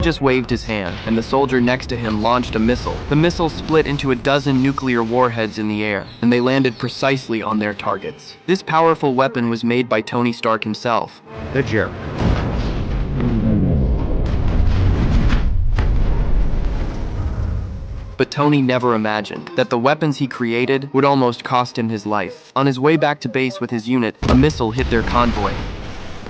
just waved his hand, and the soldier next to him launched a missile. The missile split into a dozen nuclear warheads in the air, and they landed precisely on their targets. This powerful weapon was made by Tony Stark himself. The jerk. But Tony never imagined that the weapons he created would almost cost him his life. On his way back to base with his unit, a missile hit their convoy.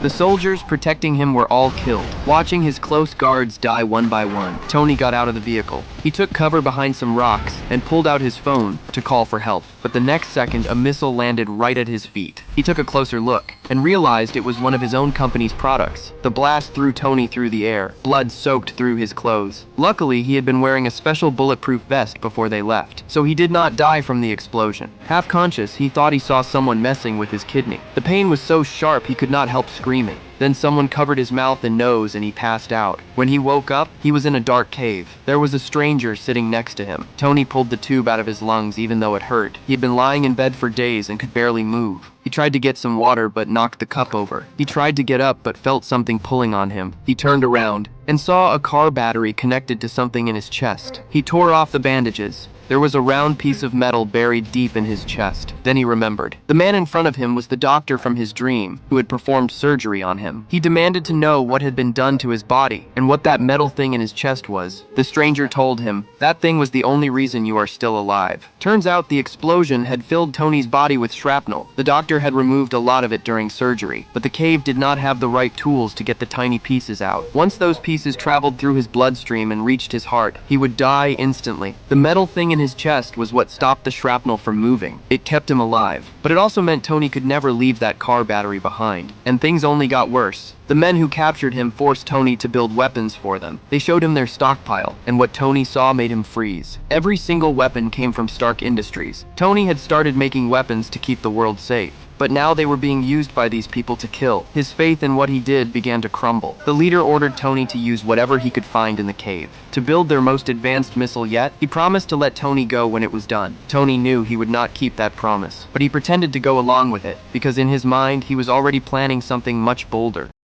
The soldiers protecting him were all killed. Watching his close guards die one by one, Tony got out of the vehicle. He took cover behind some rocks and pulled out his phone to call for help. But the next second, a missile landed right at his feet. He took a closer look and realized it was one of his own company's products. The blast threw Tony through the air. Blood soaked through his clothes. Luckily, he had been wearing a special bulletproof vest before they left, so he did not die from the explosion. Half conscious, he thought he saw someone messing with his kidney. The pain was so sharp he could not help screaming. Then someone covered his mouth and nose and he passed out. When he woke up, he was in a dark cave. There was a stranger sitting next to him. Tony pulled the tube out of his lungs even though it hurt. He had been lying in bed for days and could barely move. He tried to get some water but knocked the cup over. He tried to get up but felt something pulling on him. He turned around and saw a car battery connected to something in his chest. He tore off the bandages. There was a round piece of metal buried deep in his chest. Then he remembered. The man in front of him was the doctor from his dream, who had performed surgery on him. He demanded to know what had been done to his body, and what that metal thing in his chest was. The stranger told him, "That thing was the only reason you are still alive." Turns out the explosion had filled Tony's body with shrapnel. The doctor had removed a lot of it during surgery, but the cave did not have the right tools to get the tiny pieces out. Once those pieces traveled through his bloodstream and reached his heart, he would die instantly. The metal thing in his chest was what stopped the shrapnel from moving. It kept him alive. But it also meant Tony could never leave that car battery behind. And things only got worse. The men who captured him forced Tony to build weapons for them. They showed him their stockpile, and what Tony saw made him freeze. Every single weapon came from Stark Industries. Tony had started making weapons to keep the world safe. But now they were being used by these people to kill. His faith in what he did began to crumble. The leader ordered Tony to use whatever he could find in the cave. To build their most advanced missile yet, he promised to let Tony go when it was done. Tony knew he would not keep that promise, but he pretended to go along with it, because in his mind he was already planning something much bolder.